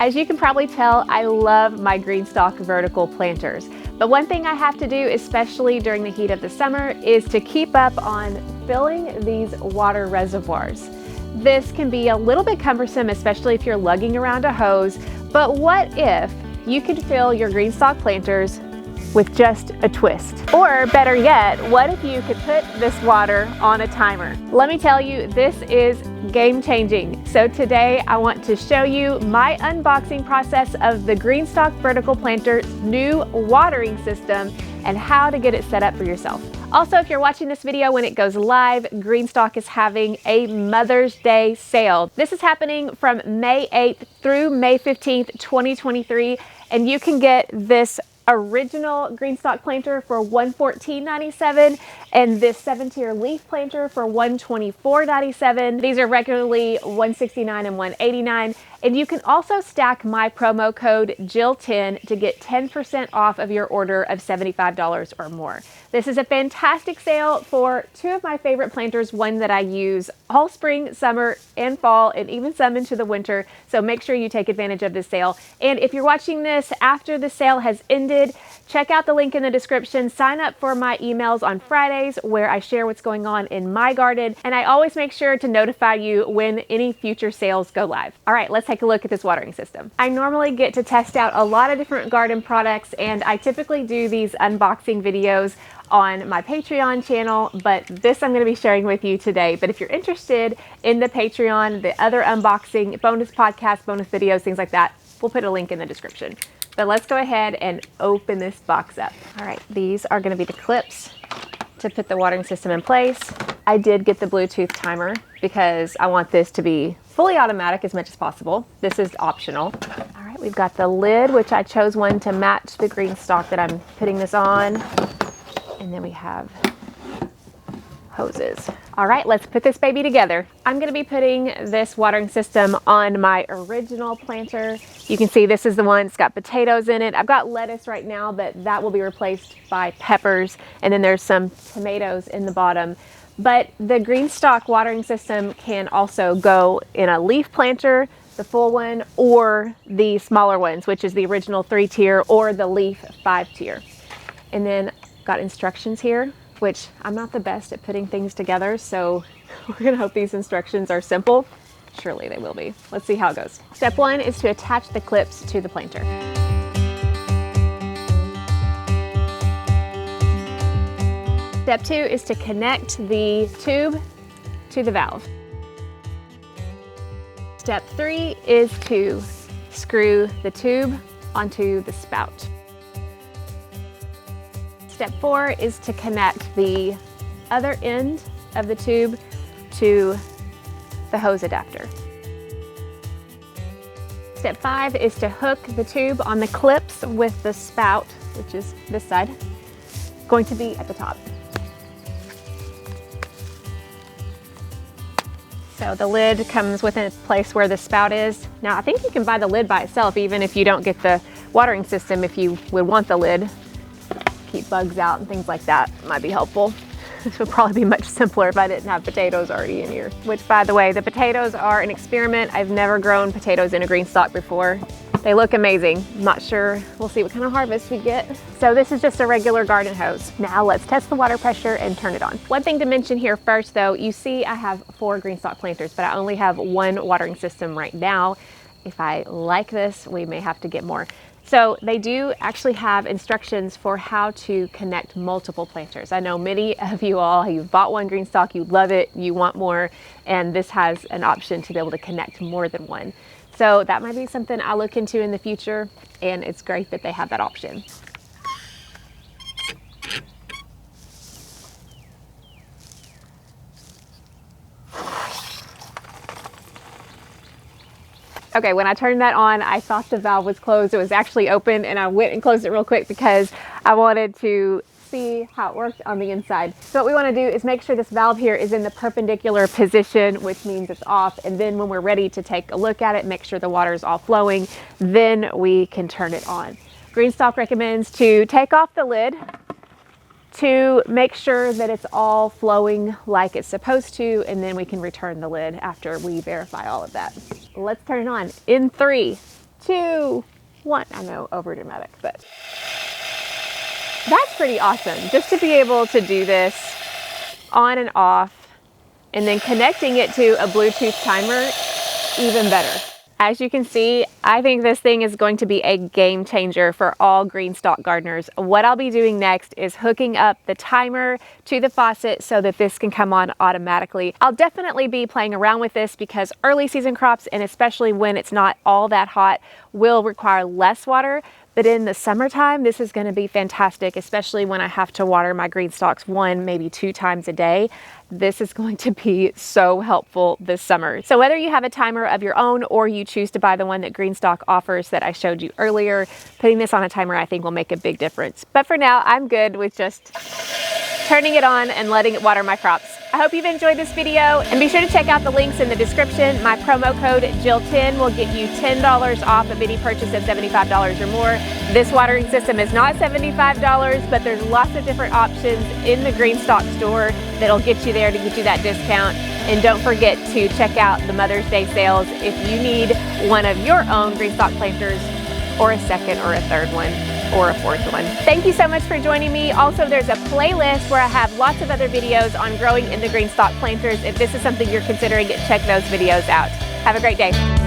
As you can probably tell, I love my Greenstalk vertical planters. But one thing I have to do, especially during the heat of the summer, is to keep up on filling these water reservoirs. This can be a little bit cumbersome, especially if you're lugging around a hose, but what if you could fill your Greenstalk planters with just a twist? Or better yet, what if you could put this water on a timer? Let me tell you, this is game-changing. So today I want to show you my unboxing process of the Greenstalk vertical planter's new watering system and how to get it set up for yourself. Also, if you're watching this video when it goes live, Greenstalk is having a Mother's Day sale. This is happening from May 8th through May 15th, 2023, and you can get this original Greenstalk planter for $114.97 and this 7-tier leaf planter for $124.97. These are regularly $169 and $189. And you can also stack my promo code Jill10 to get 10% off of your order of $75 or more. This is a fantastic sale for two of my favorite planters, one that I use all spring, summer, and fall, and even some into the winter. So make sure you take advantage of this sale. And if you're watching this after the sale has ended, check out the link in the description. Sign up for my emails on Fridays where I share what's going on in my garden. And I always make sure to notify you when any future sales go live. All right, let's take a look at this watering system. I normally get to test out a lot of different garden products, and I typically do these unboxing videos on my Patreon channel, but this I'm going to be sharing with you today. But if you're interested in the Patreon, the other unboxing, bonus podcasts, bonus videos, things like that, we'll put a link in the description. But let's go ahead and open this box up. All right, these are going to be the clips to put the watering system in place. I did get the Bluetooth timer because I want this to be fully automatic as much as possible. This is optional. All right, we've got the lid, which I chose one to match the Greenstalk that I'm putting this on. And then we have hoses. All right, let's put this baby together. I'm gonna be putting this watering system on my original planter. You can see this is the one, it's got potatoes in it. I've got lettuce right now, but that will be replaced by peppers. And then there's some tomatoes in the bottom. But the Greenstalk watering system can also go in a leaf planter, the full one, or the smaller ones, which is the original 3-tier or the leaf 5-tier. And then got instructions here, which I'm not the best at putting things together, so we're gonna hope these instructions are simple. Surely they will be. Let's see how it goes. Step 1 is to attach the clips to the planter. Step 2 is to connect the tube to the valve. Step 3 is to screw the tube onto the spout. Step 4 is to connect the other end of the tube to the hose adapter. Step 5 is to hook the tube on the clips with the spout, which is this side, going to be at the top. So the lid comes within a place where the spout is. Now I think you can buy the lid by itself even if you don't get the watering system. If you would want the lid, keep bugs out and things like that, might be helpful. This would probably be much simpler if I didn't have potatoes already in here. Which, by the way, the potatoes are an experiment. I've never grown potatoes in a Greenstalk before. They look amazing. I'm not sure, we'll see what kind of harvest we get. So this is just a regular garden hose. Now let's test the water pressure and turn it on. One thing to mention here first though, you see I have 4 Greenstalk planters, but I only have 1 watering system right now. If I like this, we may have to get more. So they do actually have instructions for how to connect multiple planters. I know many of you all, you've bought one Greenstalk, you love it, you want more, and this has an option to be able to connect more than one. So that might be something I'll look into in the future, and it's great that they have that option. Okay, when I turned that on, I thought the valve was closed. It was actually open, and I went and closed it real quick because I wanted to see how it worked on the inside. So what we want to do is make sure this valve here is in the perpendicular position, which means it's off. And then when we're ready to take a look at it, make sure the water is all flowing, then we can turn it on. Greenstalk recommends to take off the lid to make sure that it's all flowing like it's supposed to, and then we can return the lid after we verify all of that. Let's turn it on in 3, 2, 1. I know, over dramatic, but that's pretty awesome. Just to be able to do this on and off, and then connecting it to a Bluetooth timer, even better. As you can see, I think this thing is going to be a game changer for all Greenstalk gardeners. What I'll be doing next is hooking up the timer to the faucet so that this can come on automatically. I'll definitely be playing around with this because early season crops, and especially when it's not all that hot, will require less water. But in the summertime, this is going to be fantastic, especially when I have to water my Greenstalks 1, maybe 2 times a day. This is going to be so helpful this summer. So whether you have a timer of your own or you choose to buy the one that Greenstalk offers that I showed you earlier, putting this on a timer I think will make a big difference. But for now, I'm good with just turning it on and letting it water my crops. I hope you've enjoyed this video, and be sure to check out the links in the description. My promo code Jill10 will get you $10 off of any purchase of $75 or more. This watering system is not $75, but there's lots of different options in the Greenstalk store that'll get you there to get you that discount. And don't forget to check out the Mother's Day sales if you need one of your own Greenstalk planters, or a second or a third one, or a fourth one. Thank you so much for joining me. Also, there's a playlist where I have lots of other videos on growing in the Greenstalk planters. If this is something you're considering, check those videos out. Have a great day.